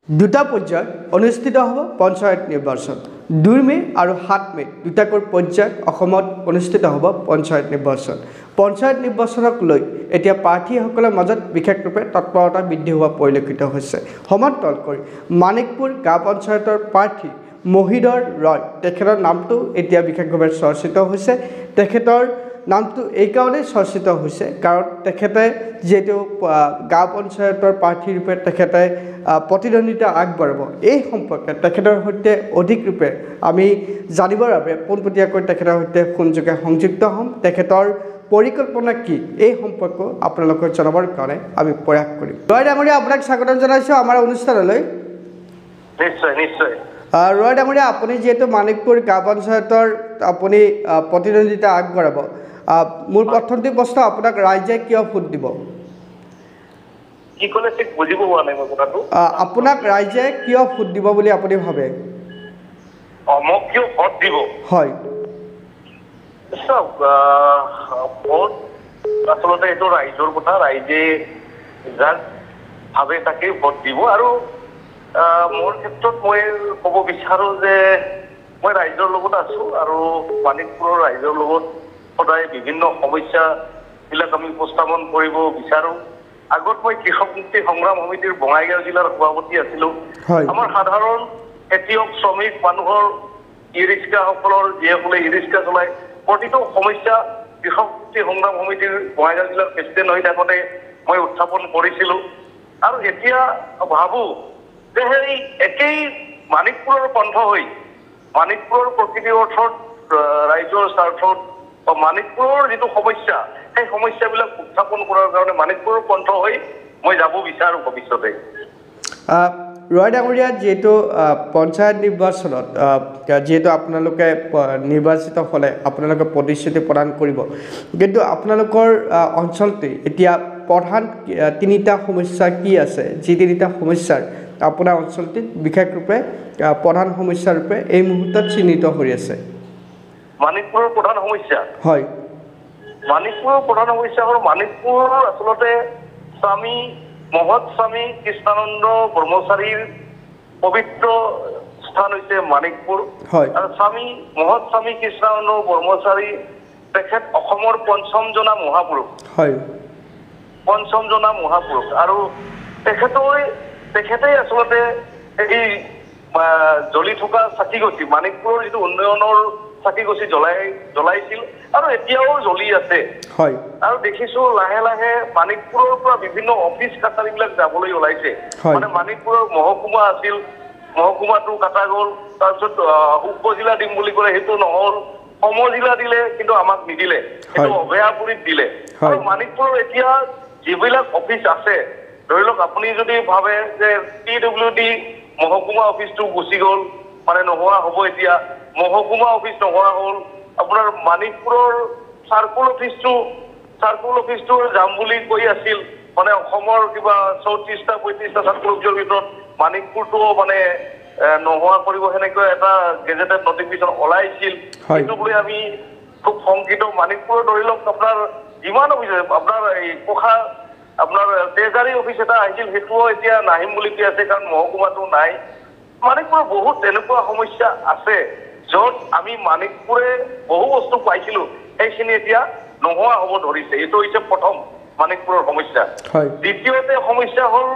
দুটা পৰ্যায়ত অনুষ্ঠিত হ'ব পঞ্চায়ত নিৰ্বাচন 2 মে আৰু 7 মে দুটাকৈ পৰ্যায়ত অসমত অনুষ্ঠিত হ'ব পঞ্চায়ত নিৰ্বাচন পঞ্চায়ত নিৰ্বাচনক লৈ এতিয়া প্ৰাৰ্থীসকলৰ মাজত বিশেষ ৰূপে তৎপৰতা বৃদ্ধি হোৱা পৰিলক্ষিত হৈছে সমান্তৰাল কৰি মানিকপুৰ গাঁও পঞ্চায়তৰ প্ৰাৰ্থী মহিদৰ ৰয় তেখেতৰ নামটো এতিয়া বিশেষভাৱে চৰ্চিত হৈছে তেখেতৰ নামটো এই কাৰণে চৰ্চিত হৈছে কাৰণ তেখেতে যেটো গাঁও পঞ্চায়তৰ প্ৰাৰ্থী ৰূপে তেখেতে প্ৰতিদ্বন্দ্বিতা আগবঢ়াব এই সম্পৰ্কে তেখেতৰ সৈতে অধিক ৰূপে আমি জানিবৰ বাবে পোনপটীয়াকৈ তেখেতৰ সৈতে ফোনযোগে সংযুক্ত হ'ম তেখেতৰ পৰিকল্পনা কি এই সম্পৰ্ক আপোনালোকক জনাবৰ কাৰণে আমি প্ৰয়াস কৰিম ৰয় ডাঙৰীয়া আপোনাক স্বাগতম জনাইছো আমাৰ অনুষ্ঠানলৈ নিশ্চয় নিশ্চয় ৰয় ডাঙৰীয়া আপুনি যেটো মানিকপুৰ গাঁও পঞ্চায়তৰ আপুনি প্ৰতিদ্বন্দ্বিতা আগবঢ়াব মোৰ প্ৰথমটো প্ৰশ্ন আপোনাক ৰাইজে কিয় ভোট দিব কি ক'লে ঠিক বুজিব হোৱা নাই মই কথাটো আপোনাক ৰাইজে কিয় ভোট দিব বুলি আপুনি ভাবে মোক কিয় ভোট দিব হয় সব ভোট আচলতে এইটো ৰাইজৰ কথা ৰাইজে যাক ভাবে তাকে ভোট দিব আৰু মোৰ ক্ষেত্ৰত মই ক'ব বিচাৰো যে মই ৰাইজৰ লগত আছো আৰু মানিকপুৰৰ ৰাইজৰ লগত সদায় বিভিন্ন সমস্যাবিলাক আমি উপস্থাপন কৰিব বিচাৰো আগত মই কৃষক মুক্তি সংগ্ৰাম সমিতিৰ বঙাইগাঁও জিলাৰ সভাপতি আছিলো আমাৰ সাধাৰণ খেতিয়ক শ্ৰমিক মানুহৰ ই-ৰিক্সাসকলৰ যিসকলে ই-ৰিক্সা চলায় প্ৰতিটো সমস্যা কৃষক মুক্তি সংগ্ৰাম সমিতিৰ বঙাইগাঁও জিলাৰ প্ৰেচিডেণ্ট হৈ থাকোঁতে মই উত্থাপন কৰিছিলো আৰু এতিয়া ভাবো যে সেই একেই মানিকপুৰৰ কণ্ঠ হৈ মানিকপুৰৰ প্ৰকৃতি অৰ্থত ৰাইজৰ স্বাৰ্থত মানিকপুৰৰ যিটো সমস্যা সেই সমস্যাবিলাক উত্থাপন কৰাৰ কাৰণে মানিকপুৰৰ কণ্ঠ হৈ মই যাব বিচাৰো ভৱিষ্যতে ৰয় ডাঙৰীয়া যেটো পঞ্চায়ত নিৰ্বাচনত যেটো আপোনালোকে নিৰ্বাচিত হ'লে আপোনালোকে প্ৰতিশ্ৰুতি প্ৰদান কৰিব কিন্তু আপোনালোকৰ অঞ্চলতে এতিয়া প্ৰধান তিনিটা সমস্যা কি আছে যি তিনিটা সমস্যাৰ আপোনাৰ অঞ্চলটিত বিশেষ ৰূপে প্ৰধান সমস্যা ৰূপে এই মুহূৰ্তত চিহ্নিত হৈ আছে মানিকপুৰৰ প্ৰধান সমস্যা হয় মানিকপুৰৰ প্ৰধান সমস্যা হ'ল মানিকপুৰ আচলতে স্বামী মহৎ স্বামী কৃষ্ণানন্দ ব্ৰহ্মচাৰীৰ পবিত্ৰ স্থান হৈছে মানিকপুৰ আৰু স্বামী মহৎ স্বামী কৃষ্ণানন্দ ব্ৰহ্মচাৰী তেখেত অসমৰ পঞ্চমজনা মহাপুৰুষ হয় পঞ্চমজনা মহাপুৰুষ আৰু তেখেতে আচলতে এই জ্বলি থকা চাকিগছি মানিকপুৰৰ যিটো উন্নয়নৰ চাকিগছি জ্বলাইছিল আৰু এতিয়াও জ্বলি আছে আৰু দেখিছো লাহে লাহে মানিকপুৰৰ পৰা বিভিন্ন অফিচ কাছাৰীবিলাক যাবলৈ ওলাইছে মানে মানিকপুৰৰ মহকুমা আছিল মহকুমাটো কাটা গ'ল তাৰপিছত উপজিলা দিম বুলি ক'লে সেইটো নহ'ল সমজিলা দিলে কিন্তু আমাক নিদিলে সেইটো অভয়াপুৰীত দিলে আৰু মানিকপুৰৰ এতিয়া যিবিলাক অফিচ আছে ধৰি লওক আপুনি যদি ভাবে যে PWD মহকুমা অফিচটো গুচি গ'ল মানে নোহোৱা হ'ব এতিয়া মহকুমা অফিচ নোহোৱা হ'ল আপোনাৰ মানিকপুৰৰ চাৰ্কুল অফিচটো যাম বুলি কৈ আছিল মানে অসমৰ কিবা 34টা 35টা চাৰ্কুল অফিচৰ ভিতৰত মানিকপুৰটো মানে নোহোৱা কৰিব সেনেকৈ এটা গেজেটেড নটিফিকেশ্যন ওলাইছিল সেইটো বুলি আমি খুব শংকিত মানিকপুৰৰ ধৰি লওক আপোনাৰ যিমান অফিচ আপোনাৰ এই পোখা আপোনাৰ ট্ৰেজাৰী অফিচ এটা আহিছিল সেইটোও এতিয়া নাহিম বুলি কৈ আছে কাৰণ মহকুমাটো নাই মানিকপুৰৰ বহুত এনেকুৱা সমস্যা আছে য'ত আমি মানিকপুৰে বহু বস্তু পাইছিলো সেইখিনি এতিয়া নোহোৱা হ'ব ধৰিছে এইটো হৈছে প্ৰথম মানিকপুৰৰ সমস্যা দ্বিতীয়তে সমস্যা হ'ল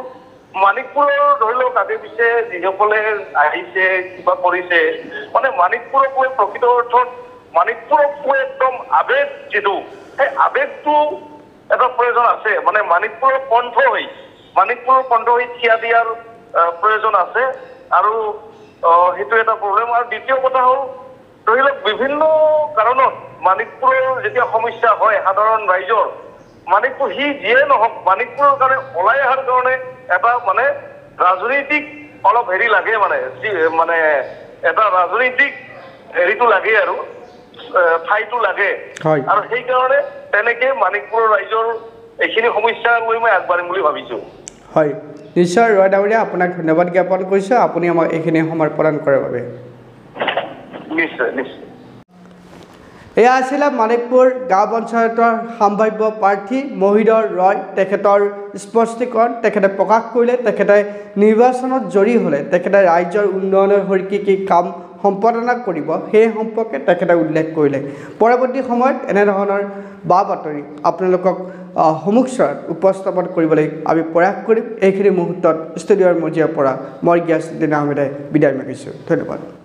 মানিকপুৰৰ ধৰি লওক আগে পিছে যিসকলে আহিছে কিবা কৰিছে মানে মানিকপুৰক লৈ প্ৰকৃত অৰ্থত মানিকপুৰক লৈ একদম আৱেগ যিটো সেই আৱেগটো এটা প্ৰয়োজন আছে মানে মানিকপুৰৰ কণ্ঠ হৈ থিয়া দিয়াৰ প্ৰয়োজন আছে আৰু সেইটো এটা প্ৰব্লেম আৰু দ্বিতীয় কথা হ'ল ধৰি লওক বিভিন্ন কাৰণত মানিকপুৰৰ যেতিয়া সমস্যা হয় সাধাৰণ ৰাইজৰ মানিকপুৰ যিয়ে নহওক মানিকপুৰৰ কাৰণে ওলাই অহাৰ কাৰণে এটা মানে ৰাজনৈতিক অলপ হেৰি লাগে মানে এটা ৰাজনৈতিক হেৰিটো লাগে আৰু ঠাইটো লাগে আৰু সেইকাৰণে তেনেকে মানিকপুৰৰ ৰাইজৰ এইখিনি সমস্যা লৈ মই আগবাঢ়িম বুলি ভাবিছো হয় নিশ্চয় ৰয় ডাঙৰীয়া আপোনাক ধন্যবাদ জ্ঞাপন কৰিছো আপুনি আমাক এইখিনি সময় প্ৰদান কৰাৰ বাবে নিশ্চয় নিশ্চয় এয়া আছিল মানিকপুৰ গাঁও পঞ্চায়তৰ সম্ভাৱ্য প্ৰাৰ্থী মহিধৰ ৰয় তেখেতৰ স্পষ্টীকৰণ তেখেতে প্ৰকাশ কৰিলে তেখেতে নিৰ্বাচনত জয়ী হ'লে তেখেতে ৰাজ্যৰ উন্নয়নৰ হৰি কি কাম সম্পাদনা কৰিব সেই সম্পৰ্কে তেখেতে উল্লেখ কৰিলে পৰৱৰ্তী সময়ত এনেধৰণৰ বা বাতৰি আপোনালোকক সমুখত উপস্থাপন কৰিবলৈ আমি প্ৰয়াস কৰিম এইখিনি মুহূৰ্তত ষ্টুডিঅ'ৰ মজিয়াৰ পৰা মই গিয়াছুদ্দিন আহমেদে বিদায় মাগিছোঁ ধন্যবাদ